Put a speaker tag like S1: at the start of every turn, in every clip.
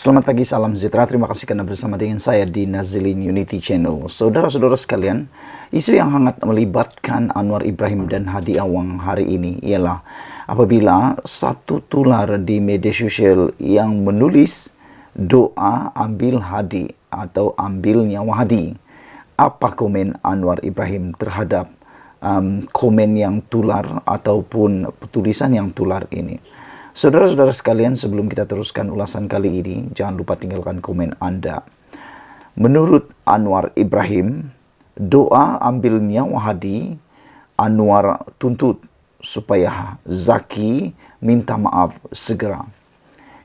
S1: Selamat pagi, salam sejahtera. Terima kasih karena bersama dengan saya di Nazilin Unity Channel. Saudara-saudara sekalian, isu yang hangat melibatkan Anwar Ibrahim dan Hadi Awang hari ini ialah apabila satu tular di media sosial yang menulis doa ambil Hadi atau ambil nyawa Hadi. Apa komen Anwar Ibrahim terhadap komen yang tular ataupun tulisan yang tular ini? Saudara-saudara sekalian, sebelum kita teruskan ulasan kali ini, jangan lupa tinggalkan komen Anda. Menurut Anwar Ibrahim, doa ambil nyawa Hadi, Anwar tuntut supaya Zaki minta maaf segera.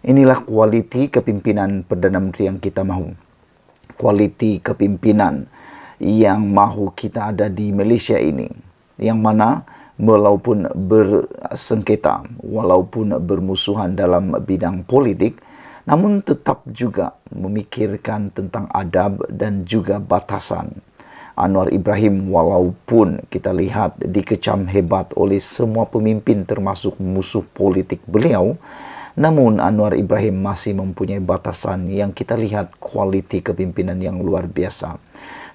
S1: Inilah kualiti kepimpinan Perdana Menteri yang kita mahu. Kualiti kepimpinan yang mahu kita ada di Malaysia ini. Yang mana walaupun bersengketa, walaupun bermusuhan dalam bidang politik, namun tetap juga memikirkan tentang adab dan juga batasan. Anwar Ibrahim walaupun kita lihat dikecam hebat oleh semua pemimpin termasuk musuh politik beliau, namun Anwar Ibrahim masih mempunyai batasan yang kita lihat kualiti kepimpinan yang luar biasa.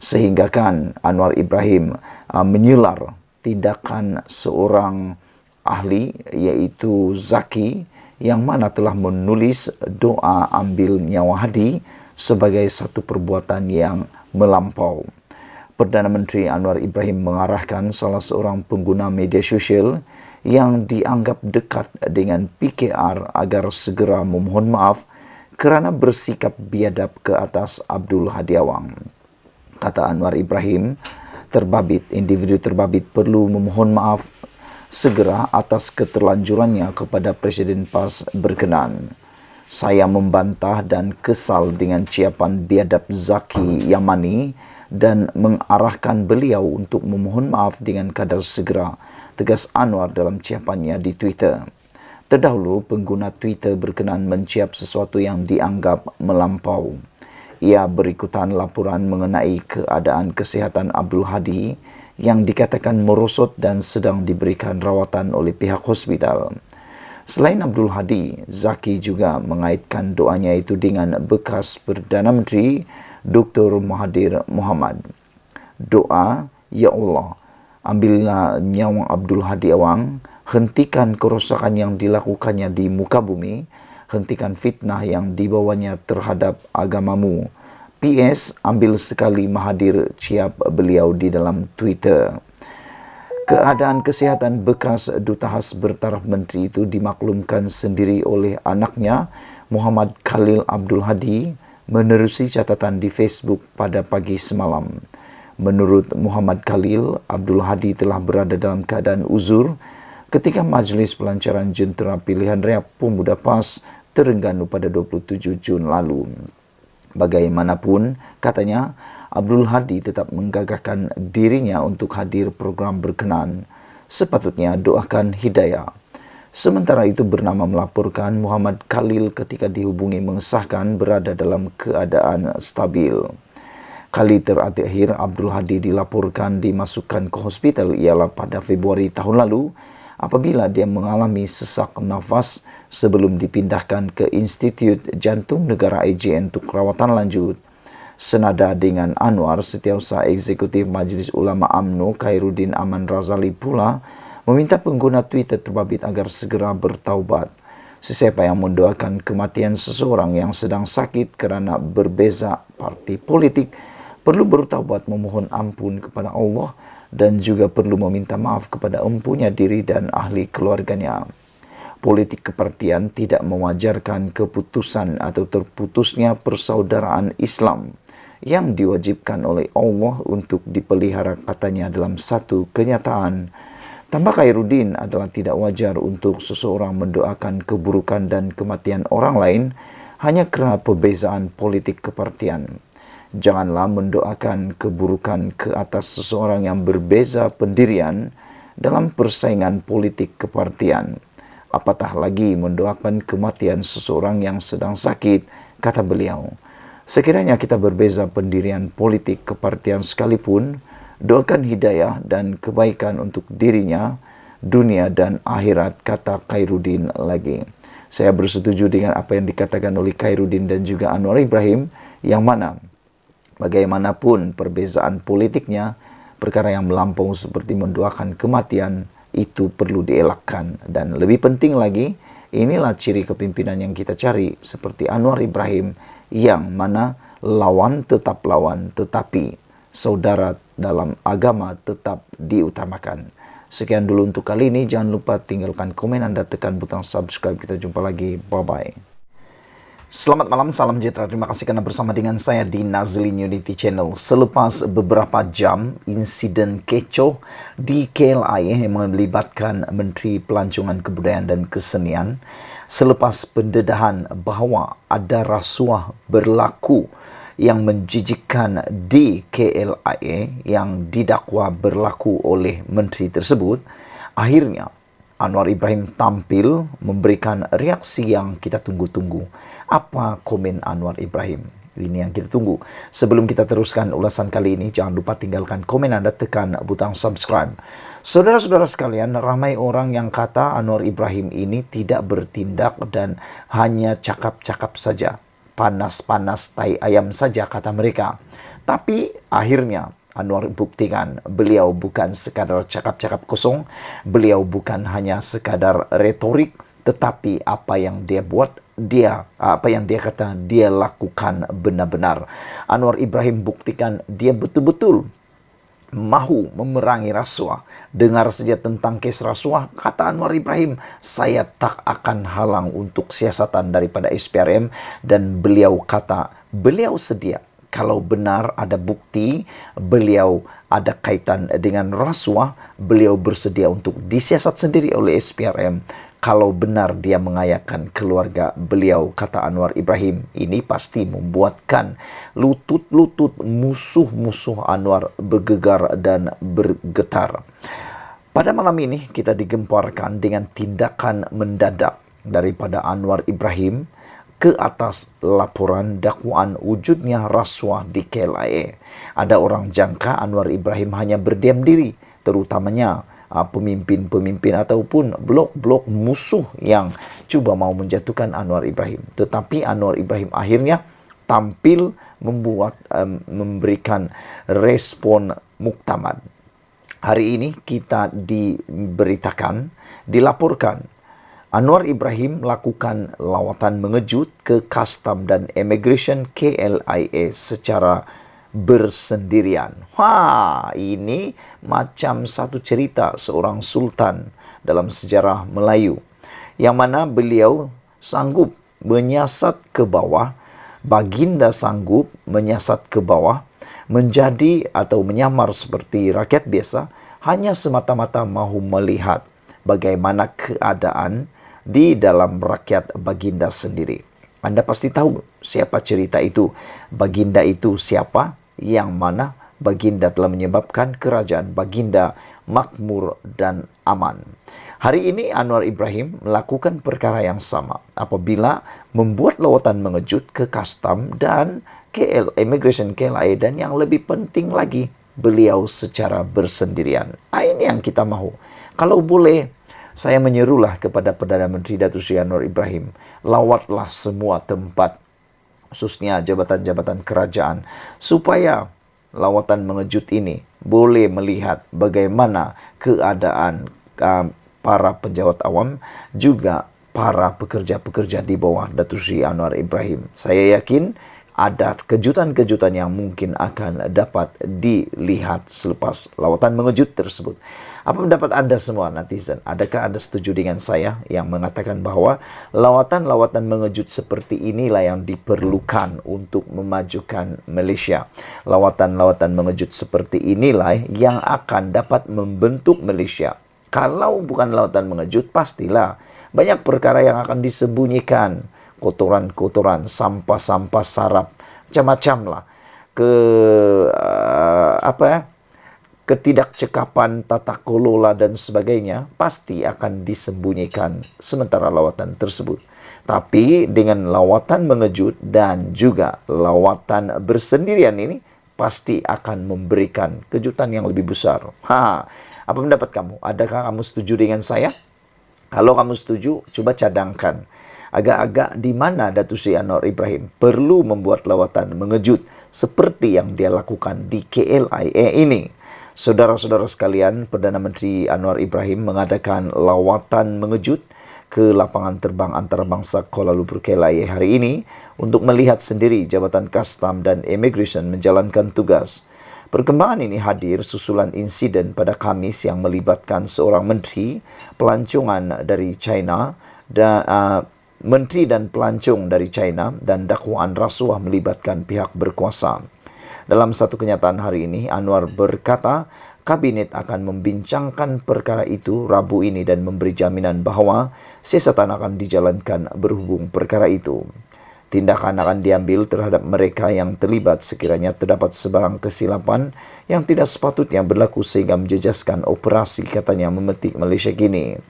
S1: Sehingga kan Anwar Ibrahim menyular tindakan seorang ahli yaitu Zaki yang mana telah menulis doa ambil nyawa Hadi sebagai satu perbuatan yang melampau. Perdana Menteri Anwar Ibrahim mengarahkan salah seorang pengguna media sosial yang dianggap dekat dengan PKR agar segera memohon maaf kerana bersikap biadab ke atas Abdul Hadi Awang. Kata Anwar Ibrahim, individu terbabit perlu memohon maaf segera atas keterlanjurannya kepada Presiden PAS berkenan. Saya membantah dan kesal dengan ciapan biadab Zaki Yamani dan mengarahkan beliau untuk memohon maaf dengan kadar segera, tegas Anwar dalam ciapannya di Twitter. Terdahulu, pengguna Twitter berkenan menciap sesuatu yang dianggap melampau. Ia berikutan laporan mengenai keadaan kesihatan Abdul Hadi yang dikatakan merosot dan sedang diberikan rawatan oleh pihak hospital. Selain Abdul Hadi, Zaki juga mengaitkan doanya itu dengan bekas Perdana Menteri Dr. Mahathir Mohamad. Doa, Ya Allah, ambillah nyawa Abdul Hadi Awang, hentikan kerosakan yang dilakukannya di muka bumi, hentikan fitnah yang dibawanya terhadap agamamu. PS, ambil sekali Mahathir, ciap beliau di dalam Twitter. Keadaan kesihatan bekas Duta Khas bertaraf menteri itu dimaklumkan sendiri oleh anaknya Muhammad Khalil Abdul Hadi menerusi catatan di Facebook pada pagi semalam. Menurut Muhammad Khalil, Abdul Hadi telah berada dalam keadaan uzur ketika Majlis Pelancaran Jentera Pilihan Raya Pemuda PAS terengganu pada 27 Jun lalu. Bagaimanapun, katanya, Abdul Hadi tetap menggagahkan dirinya untuk hadir program berkenan. Sepatutnya doakan hidayah. Sementara itu bernama melaporkan Muhammad Khalil ketika dihubungi mengesahkan berada dalam keadaan stabil. Kali terakhir Abdul Hadi dilaporkan dimasukkan ke hospital ialah pada Februari tahun lalu apabila dia mengalami sesak nafas sebelum dipindahkan ke Institut Jantung Negara IJN untuk rawatan lanjut. Senada dengan Anwar, Setiausaha Eksekutif Majlis Ulama UMNO Khairuddin Aman Razali pula meminta pengguna Twitter terbabit agar segera bertaubat. Sesiapa yang mendoakan kematian seseorang yang sedang sakit kerana berbeza parti politik perlu bertaubat memohon ampun kepada Allah dan juga perlu meminta maaf kepada empunya diri dan ahli keluarganya. Politik kepartian tidak mewajarkan keputusan atau terputusnya persaudaraan Islam yang diwajibkan oleh Allah untuk dipelihara, katanya dalam satu kenyataan. Tambah Khairuddin adalah tidak wajar untuk seseorang mendoakan keburukan dan kematian orang lain hanya kerana perbezaan politik kepartian. Janganlah mendoakan keburukan ke atas seseorang yang berbeza pendirian dalam persaingan politik kepartian. Apatah lagi mendoakan kematian seseorang yang sedang sakit, kata beliau. Sekiranya kita berbeza pendirian politik kepartian sekalipun, doakan hidayah dan kebaikan untuk dirinya, dunia dan akhirat, kata Khairuddin lagi. Saya bersetuju dengan apa yang dikatakan oleh Khairuddin dan juga Anwar Ibrahim, yang mana bagaimanapun perbezaan politiknya, perkara yang melampau seperti mendoakan kematian itu perlu dielakkan. Dan lebih penting lagi, inilah ciri kepimpinan yang kita cari, seperti Anwar Ibrahim, yang mana lawan tetap lawan, tetapi saudara dalam agama tetap diutamakan. Sekian dulu untuk kali ini. Jangan lupa tinggalkan komen Anda, tekan butang subscribe. Kita jumpa lagi. Bye-bye. Selamat malam, salam sejahtera. Terima kasih karena bersama dengan saya di Nazlin Unity Channel. Selepas beberapa jam insiden kecoh di KLIA yang melibatkan Menteri Pelancongan Kebudayaan dan Kesenian, selepas pendedahan bahawa ada rasuah berlaku yang menjijikkan di KLIA yang didakwa berlaku oleh menteri tersebut, akhirnya Anwar Ibrahim tampil memberikan reaksi yang kita tunggu-tunggu. Apa komen Anwar Ibrahim? Ini yang kita tunggu. Sebelum kita teruskan ulasan kali ini, jangan lupa tinggalkan komen Anda, tekan butang subscribe. Saudara-saudara sekalian, ramai orang yang kata Anwar Ibrahim ini tidak bertindak dan hanya cakap-cakap saja. Panas-panas tai ayam saja kata mereka. Tapi akhirnya Anwar buktikan beliau bukan sekadar cakap-cakap kosong, beliau bukan hanya sekadar retorik, tetapi apa yang dia buat, apa yang dia kata, dia lakukan benar-benar. Anwar Ibrahim buktikan dia betul-betul mahu memerangi rasuah. Dengar saja tentang kes rasuah, kata Anwar Ibrahim, saya tak akan halang untuk siasatan daripada SPRM, dan beliau kata beliau sedia. Kalau benar ada bukti beliau ada kaitan dengan rasuah, beliau bersedia untuk disiasat sendiri oleh SPRM. Kalau benar dia mengayakan keluarga beliau, kata Anwar Ibrahim, ini pasti membuatkan lutut-lutut musuh-musuh Anwar bergegar dan bergetar. Pada malam ini kita digemparkan dengan tindakan mendadak daripada Anwar Ibrahim ke atas laporan dakwaan wujudnya rasuah di KLIA. Ada orang jangka Anwar Ibrahim hanya berdiam diri, terutamanya pemimpin-pemimpin ataupun blok-blok musuh yang cuba mau menjatuhkan Anwar Ibrahim. Tetapi Anwar Ibrahim akhirnya tampil memberikan respon muktamad. Hari ini kita dilaporkan Anwar Ibrahim melakukan lawatan mengejut ke Custom dan Immigration KLIA secara bersendirian. Ini macam satu cerita seorang sultan dalam sejarah Melayu, yang mana beliau sanggup menyiasat ke bawah, baginda sanggup menyiasat ke bawah, menjadi atau menyamar seperti rakyat biasa, hanya semata-mata mahu melihat bagaimana keadaan di dalam rakyat baginda sendiri. Anda pasti tahu siapa cerita itu. Baginda itu siapa? Yang mana baginda telah menyebabkan kerajaan baginda makmur dan aman. Hari ini Anwar Ibrahim melakukan perkara yang sama apabila membuat lawatan mengejut ke Custom dan Immigration KLIA, dan yang lebih penting lagi, beliau secara bersendirian. Ini yang kita mahu. Kalau boleh, saya menyerulah kepada Perdana Menteri Datuk Seri Anwar Ibrahim, lawatlah semua tempat, khususnya jabatan-jabatan kerajaan, supaya lawatan mengejut ini boleh melihat bagaimana keadaan para pejabat awam, juga para pekerja-pekerja di bawah Datuk Seri Anwar Ibrahim. Saya yakin ada kejutan-kejutan yang mungkin akan dapat dilihat selepas lawatan mengejut tersebut. Apa pendapat Anda semua netizen? Adakah Anda setuju dengan saya yang mengatakan bahwa lawatan-lawatan mengejut seperti inilah yang diperlukan untuk memajukan Malaysia? Lawatan-lawatan mengejut seperti inilah yang akan dapat membentuk Malaysia. Kalau bukan lawatan mengejut, pastilah banyak perkara yang akan disembunyikan. Kotoran-kotoran, sampah-sampah sarap, macam-macam lah. Ketidakcekapan tata kelola dan sebagainya pasti akan disembunyikan sementara lawatan tersebut. Tapi dengan lawatan mengejut dan juga lawatan bersendirian ini pasti akan memberikan kejutan yang lebih besar. Apa pendapat kamu? Adakah kamu setuju dengan saya? Kalau kamu setuju, coba cadangkan. Agak-agak di mana Datuk Seri Anwar Ibrahim perlu membuat lawatan mengejut seperti yang dia lakukan di KLIA ini. Saudara-saudara sekalian, Perdana Menteri Anwar Ibrahim mengadakan lawatan mengejut ke lapangan terbang antarabangsa Kuala Lumpur KLIA hari ini untuk melihat sendiri Jabatan Kastam dan Immigration menjalankan tugas. Perkembangan ini hadir susulan insiden pada Khamis yang melibatkan seorang menteri, pelancongan dari China dan menteri dan pelancong dari China dan dakwaan rasuah melibatkan pihak berkuasa. Dalam satu kenyataan hari ini, Anwar berkata Kabinet akan membincangkan perkara itu Rabu ini dan memberi jaminan bahawa siasatan akan dijalankan berhubung perkara itu. Tindakan akan diambil terhadap mereka yang terlibat sekiranya terdapat sebarang kesilapan yang tidak sepatutnya berlaku sehingga menjejaskan operasi, katanya, memetik Malaysia kini.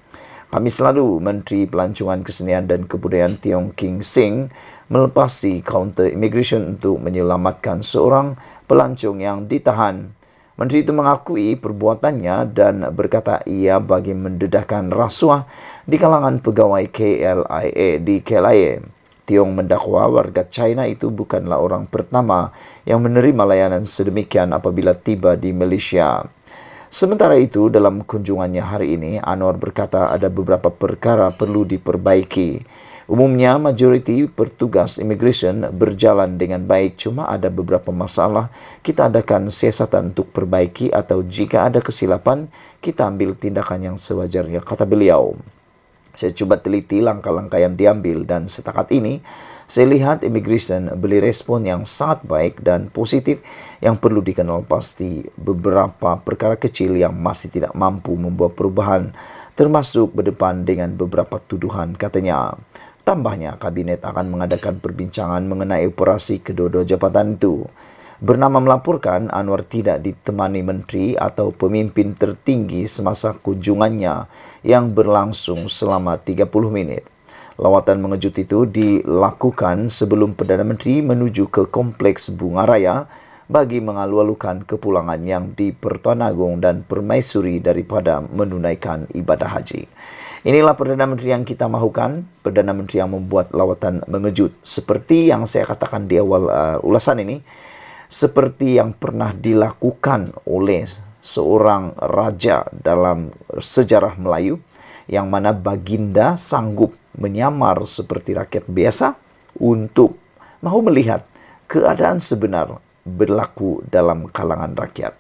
S1: Khamis lalu, Menteri Pelancongan Kesenian dan Kebudayaan Tiong King Sing melepasi kaunter immigration untuk menyelamatkan seorang pelancong yang ditahan. Menteri itu mengakui perbuatannya dan berkata ia bagi mendedahkan rasuah di kalangan pegawai KLIA di KLIA. Tiong mendakwa warga China itu bukanlah orang pertama yang menerima layanan sedemikian apabila tiba di Malaysia. Sementara itu, dalam kunjungannya hari ini, Anwar berkata ada beberapa perkara perlu diperbaiki. Umumnya, majoriti petugas immigration berjalan dengan baik, cuma ada beberapa masalah. Kita adakan siasatan untuk perbaiki atau jika ada kesilapan, kita ambil tindakan yang sewajarnya, kata beliau. Saya cuba teliti langkah-langkah yang diambil dan setakat ini, saya lihat immigration beri respon yang sangat baik dan positif. Yang perlu dikenal pasti beberapa perkara kecil yang masih tidak mampu membuat perubahan, termasuk berdepan dengan beberapa tuduhan, katanya. Tambahnya, Kabinet akan mengadakan perbincangan mengenai operasi kedua-dua jabatan itu. Bernama melaporkan, Anwar tidak ditemani menteri atau pemimpin tertinggi semasa kunjungannya yang berlangsung selama 30 menit. Lawatan mengejut itu dilakukan sebelum Perdana Menteri menuju ke Kompleks Bunga Raya bagi mengalu-alukan kepulangan yang di Pertuan Agong dan Permaisuri daripada menunaikan ibadah haji. Inilah Perdana Menteri yang kita mahukan, Perdana Menteri yang membuat lawatan mengejut. Seperti yang saya katakan di awal ulasan ini, seperti yang pernah dilakukan oleh seorang raja dalam sejarah Melayu, yang mana baginda sanggup menyamar seperti rakyat biasa untuk mahu melihat keadaan sebenar berlaku dalam kalangan rakyat.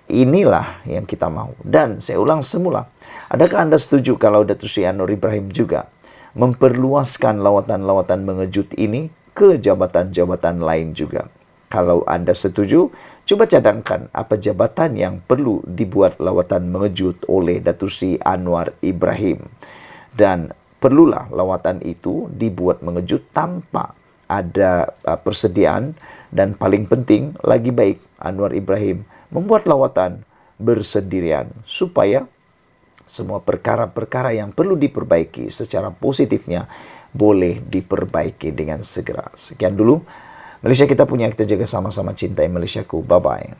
S1: Inilah yang kita mahu. Dan saya ulang semula, adakah anda setuju kalau Datuk Seri Anwar Ibrahim juga memperluaskan lawatan-lawatan mengejut ini ke jabatan-jabatan lain juga? Kalau anda setuju, cuba cadangkan apa jabatan yang perlu dibuat lawatan mengejut oleh Datuk Seri Anwar Ibrahim. Dan perlulah lawatan itu dibuat mengejut tanpa ada persediaan, dan paling penting, lagi baik Anwar Ibrahim membuat lawatan bersendirian supaya semua perkara-perkara yang perlu diperbaiki secara positifnya boleh diperbaiki dengan segera. Sekian dulu. Malaysia kita punya, kita jaga sama-sama, cintai Malaysiaku. Bye-bye.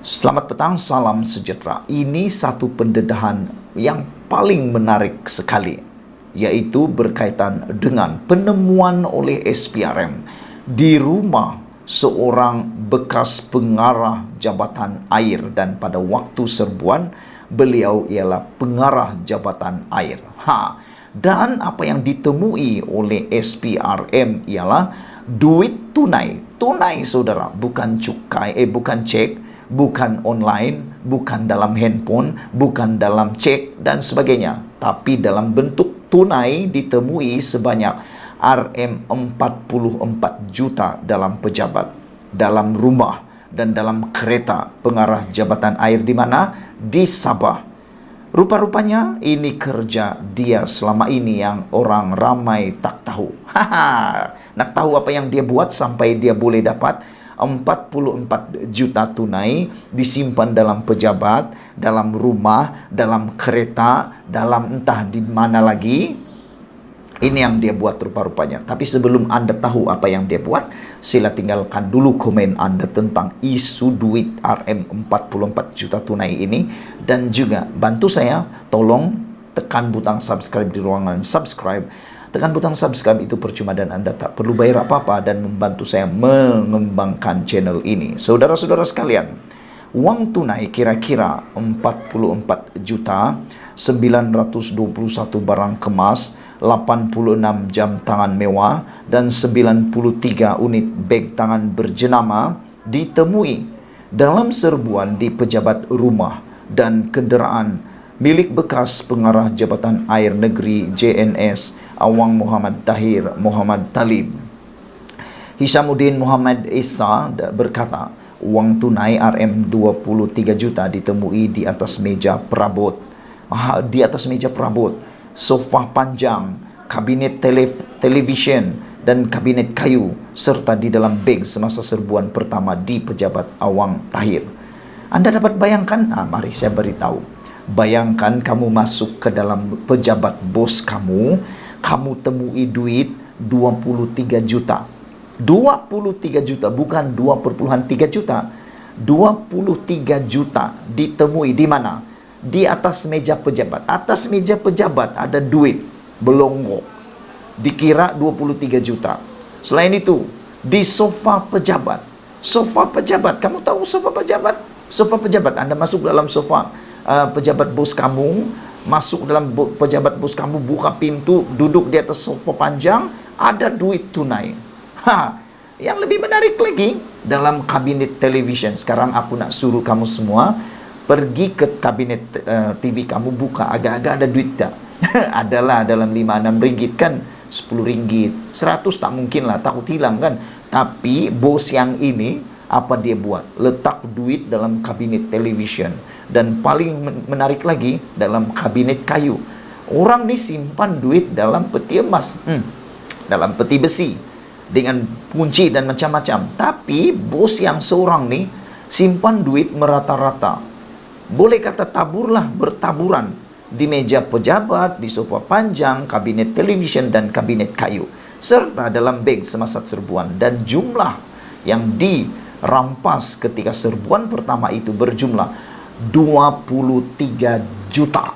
S1: Selamat petang, salam sejahtera. Ini satu pendedahan yang paling menarik sekali, yaitu berkaitan dengan penemuan oleh SPRM di rumah seorang bekas pengarah Jabatan Air, dan pada waktu serbuan beliau ialah pengarah Jabatan Air. Dan apa yang ditemui oleh SPRM ialah duit tunai, saudara, bukan cukai, bukan cek, bukan online, bukan dalam handphone, bukan dalam cek dan sebagainya, tapi dalam bentuk tunai ditemui sebanyak RM44 juta dalam pejabat, dalam rumah dan dalam kereta pengarah Jabatan Air di mana? Di Sabah. Rupa-rupanya ini kerja dia selama ini yang orang ramai tak tahu. Nak tahu apa yang dia buat sampai dia boleh dapat 44 juta tunai disimpan dalam pejabat, dalam rumah, dalam kereta, dalam entah di mana lagi. Ini yang dia buat rupa-rupanya. Tapi sebelum anda tahu apa yang dia buat, sila tinggalkan dulu komen anda tentang isu duit RM44 juta tunai ini. Dan juga bantu saya, tolong tekan butang subscribe di ruangan subscribe. Tekan butang subscribe, itu percuma dan Anda tak perlu bayar apa-apa dan membantu saya mengembangkan channel ini. Saudara-saudara sekalian, uang tunai kira-kira 44 juta, 921 barang kemas, 86 jam tangan mewah, dan 93 unit beg tangan berjenama ditemui dalam serbuan di pejabat rumah dan kenderaan milik bekas pengarah Jabatan Air Negeri JNS Awang Muhammad Tahir Muhammad Talib. Hishamuddin Muhammad Isa berkata, uang tunai RM23 juta ditemui di atas meja perabot. Di atas meja perabot, sofa panjang, kabinet televisyen, dan kabinet kayu, serta di dalam beg semasa serbuan pertama di pejabat Awang Tahir. Anda dapat bayangkan? Mari saya beritahu. Bayangkan kamu masuk ke dalam pejabat bos kamu temui duit 23 juta. 23 juta, bukan 2,3 juta. 23 juta ditemui di mana? Di atas meja pejabat. Atas meja pejabat ada duit belongo. Dikira 23 juta. Selain itu, di sofa pejabat. Sofa pejabat, kamu tahu sofa pejabat? Sofa pejabat, Anda masuk dalam sofa pejabat bos kamu, masuk dalam pejabat bos kamu, buka pintu, duduk di atas sofa panjang, ada duit tunai. Yang lebih menarik lagi, dalam kabinet television. Sekarang aku nak suruh kamu semua pergi ke kabinet TV kamu, buka, agak-agak ada duit tak? Adalah dalam 5-6 ringgit kan, 10 ringgit, 100 tak mungkin lah, takut hilang kan. Tapi bos yang ini, apa dia buat? Letak duit dalam kabinet television. Dan paling menarik lagi, dalam kabinet kayu. Orang ni simpan duit dalam peti emas, dalam peti besi, dengan kunci dan macam-macam. Tapi bos yang seorang ni simpan duit merata-rata. Boleh kata taburlah, bertaburan di meja pejabat, di sofa panjang, kabinet television, dan kabinet kayu, serta dalam beg semasa serbuan. Dan jumlah yang dirampas ketika serbuan pertama itu berjumlah 23 juta.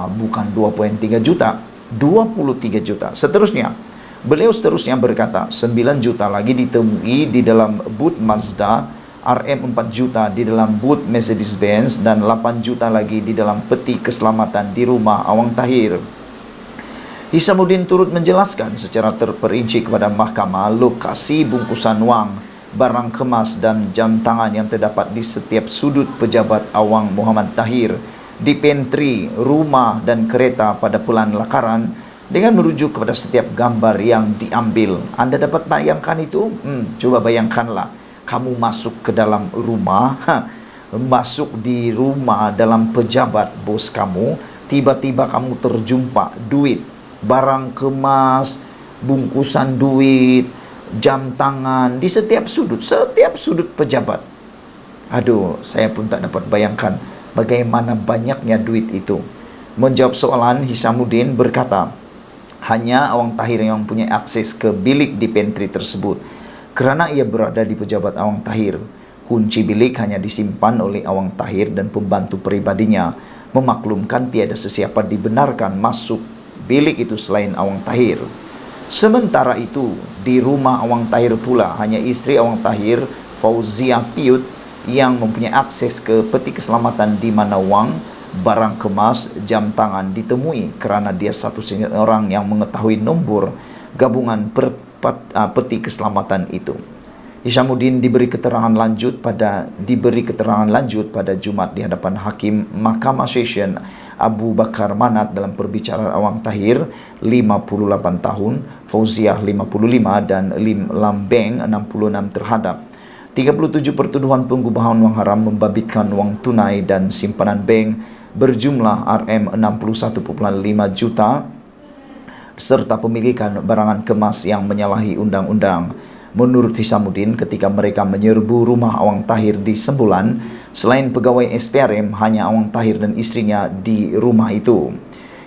S1: Bukan 2,3 juta, 23 juta. Seterusnya, beliau berkata, 9 juta lagi ditemui di dalam boot Mazda, RM 4 juta di dalam boot Mercedes-Benz, dan 8 juta lagi di dalam peti keselamatan di rumah Awang Tahir. Hishamuddin turut menjelaskan secara terperinci kepada mahkamah lokasi bungkusan wang, barang kemas, dan jam tangan yang terdapat di setiap sudut pejabat Awang Muhammad Tahir, di pantry, rumah, dan kereta pada Pulan Lakaran, dengan merujuk kepada setiap gambar yang diambil. Anda dapat bayangkan itu? Coba bayangkanlah, kamu masuk ke dalam rumah, masuk di rumah dalam pejabat bos kamu, tiba-tiba kamu terjumpa duit, barang kemas, bungkusan duit, jam tangan di setiap sudut pejabat. Aduh, saya pun tak dapat bayangkan bagaimana banyaknya duit itu. Menjawab soalan, Hishamuddin berkata, hanya Awang Tahir yang punya akses ke bilik di pantry tersebut. Kerana ia berada di pejabat Awang Tahir, kunci bilik hanya disimpan oleh Awang Tahir dan pembantu peribadinya. Memaklumkan tiada sesiapa dibenarkan masuk bilik itu selain Awang Tahir. Sementara itu, di rumah Awang Tahir pula hanya istri Awang Tahir, Fauzia Piut, yang mempunyai akses ke peti keselamatan di mana wang, barang kemas, jam tangan ditemui, kerana dia satu-satunya orang yang mengetahui nombor gabungan peti keselamatan itu. Hishamuddin diberi keterangan lanjut pada Jumat di hadapan Hakim Mahkamah Session Abu Bakar Manat dalam perbicaraan Awang Tahir 58 tahun, Fauziah 55 dan Lim Lambeng 66 terhadap 37 pertuduhan pengubahan wang haram, membabitkan wang tunai dan simpanan bank berjumlah RM61,5 juta serta pemilikan barangan kemas yang menyalahi undang-undang. Menurut Hishamuddin, ketika mereka menyerbu rumah Awang Tahir di Sembulan, selain pegawai SPRM, hanya Awang Tahir dan istrinya di rumah itu.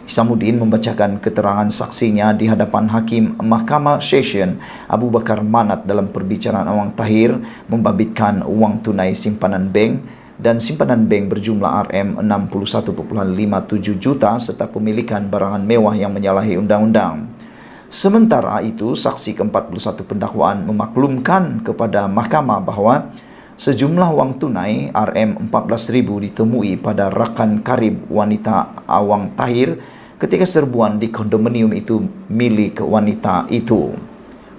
S1: Hishamuddin membacakan keterangan saksinya di hadapan Hakim Mahkamah Session Abu Bakar Manat dalam perbicaraan Awang Tahir membabitkan wang tunai simpanan bank dan simpanan bank berjumlah RM61,57 juta serta pemilikan barangan mewah yang menyalahi undang-undang. Sementara itu, saksi ke-41 pendakwaan memaklumkan kepada mahkamah bahawa sejumlah wang tunai RM14.000 ditemui pada rakan karib wanita Awang Tahir ketika serbuan di kondominium itu milik wanita itu.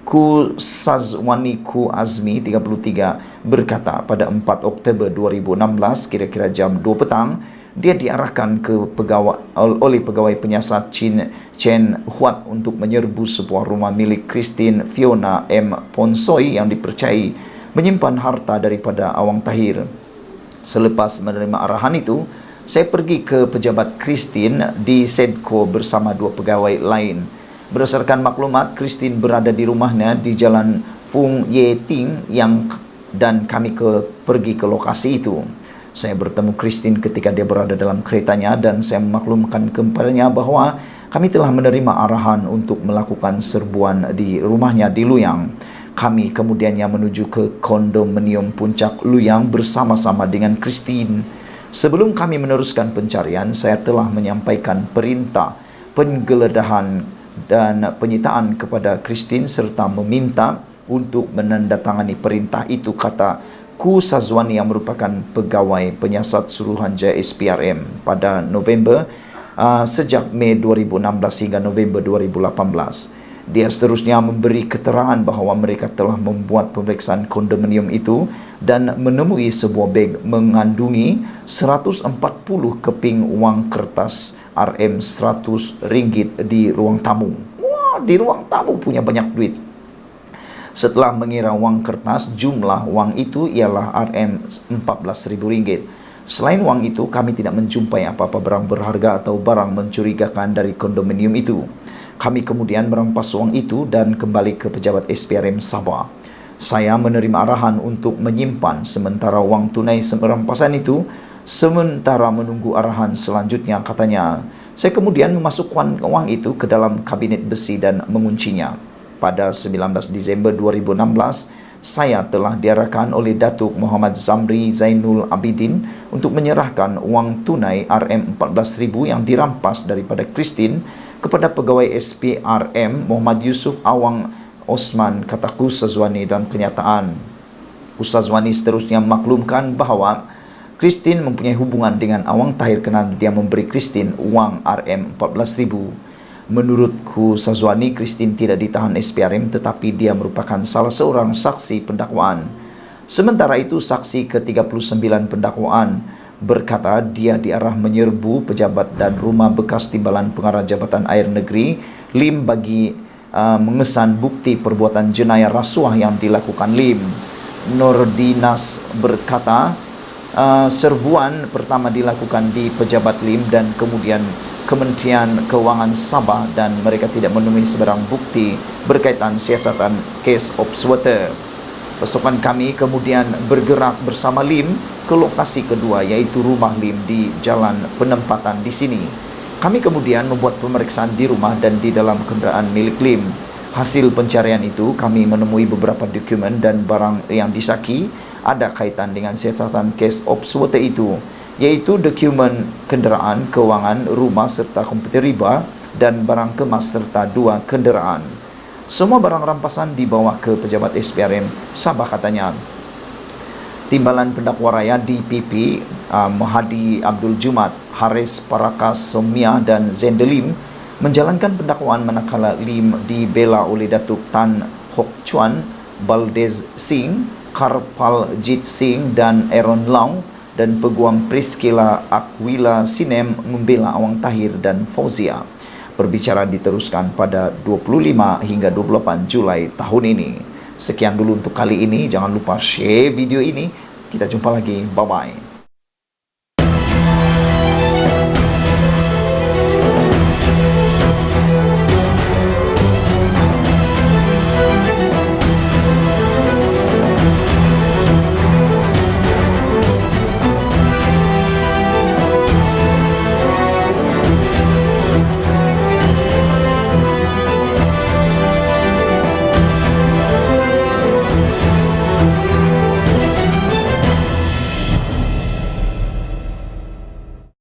S1: Ku Sazwani Ku Azmi 33 berkata pada 4 Oktober 2016 kira-kira jam 2 petang dia diarahkan oleh pegawai penyiasat Chen Huat untuk menyerbu sebuah rumah milik Christine Fiona M. Ponsoi yang dipercayai menyimpan harta daripada Awang Tahir. Selepas menerima arahan itu, saya pergi ke pejabat Christine di Sedco bersama 2 pegawai lain. Berdasarkan maklumat, Christine berada di rumahnya di Jalan Fung Ye Ting dan kami pergi ke lokasi itu. Saya bertemu Christine ketika dia berada dalam keretanya dan saya memaklumkan kepadanya bahwa kami telah menerima arahan untuk melakukan serbuan di rumahnya di Luyang. Kami kemudiannya menuju ke kondominium Puncak Luyang bersama-sama dengan Christine. Sebelum kami meneruskan pencarian, saya telah menyampaikan perintah penggeledahan dan penyitaan kepada Christine serta meminta untuk menandatangani perintah itu, kata Ku Sazwani yang merupakan pegawai penyiasat Suruhanjaya SPRM pada November sejak Mei 2016 hingga November 2018. Dia seterusnya memberi keterangan bahawa mereka telah membuat pemeriksaan kondominium itu dan menemui sebuah beg mengandungi 140 keping wang kertas RM100 di ruang tamu. Wah, di ruang tamu punya banyak duit. Setelah mengira wang kertas, jumlah wang itu ialah RM14.000. Selain wang itu, kami tidak menjumpai apa-apa barang berharga atau barang mencurigakan dari kondominium itu. Kami kemudian merampas wang itu dan kembali ke pejabat SPRM Sabah. Saya menerima arahan untuk menyimpan sementara wang tunai rampasan itu sementara menunggu arahan selanjutnya, katanya. Saya kemudian memasukkan wang itu ke dalam kabinet besi dan menguncinya. Pada 19 Disember 2016, saya telah diarahkan oleh Datuk Muhammad Zamri Zainul Abidin untuk menyerahkan wang tunai RM14.000 yang dirampas daripada Christine kepada pegawai SPRM Muhammad Yusuf Awang Osman, kata Ku Sazwani dalam kenyataan. Ku Sazwani seterusnya memaklumkan bahawa Christine mempunyai hubungan dengan Awang Tahir kerana dia memberi Christine wang RM14.000. Menurut Ku Sazwani, Christine tidak ditahan SPRM tetapi dia merupakan salah seorang saksi pendakwaan. Sementara itu, saksi ke-39 pendakwaan berkata dia diarah menyerbu pejabat dan rumah bekas timbalan pengarah Jabatan Air Negeri LIM bagi mengesan bukti perbuatan jenayah rasuah yang dilakukan LIM. Nordinas berkata serbuan pertama dilakukan di pejabat LIM dan kemudian Kementerian Keuangan Sabah dan mereka tidak menemui sebarang bukti berkaitan siasatan case of water. Pasukan kami kemudian bergerak bersama LIM ke lokasi kedua, iaitu rumah LIM di Jalan Penempatan di sini. Kami kemudian membuat pemeriksaan di rumah dan di dalam kenderaan milik LIM. Hasil pencarian itu, kami menemui beberapa dokumen dan barang yang disaki ada kaitan dengan siasatan case of water itu, yaitu dokumen kenderaan, kewangan, rumah serta komputer riba dan barang kemas serta 2 kenderaan. Semua barang rampasan dibawa ke pejabat SPRM Sabah, katanya. Timbalan pendakwa raya DPP Mahadi Abdul Jumat, Haris Parakas Somia dan Zendelim menjalankan pendakwaan manakala LIM dibela oleh Datuk Tan Hock Chuan, Baldez Singh, Karpal Jit Singh dan Aaron Lau, dan Peguam Priscilla Akwila Sinem membela Awang Tahir dan Fauzia. Perbicaraan diteruskan pada 25 hingga 28 Julai tahun ini. Sekian dulu untuk kali ini. Jangan lupa share video ini. Kita jumpa lagi. Bye-bye.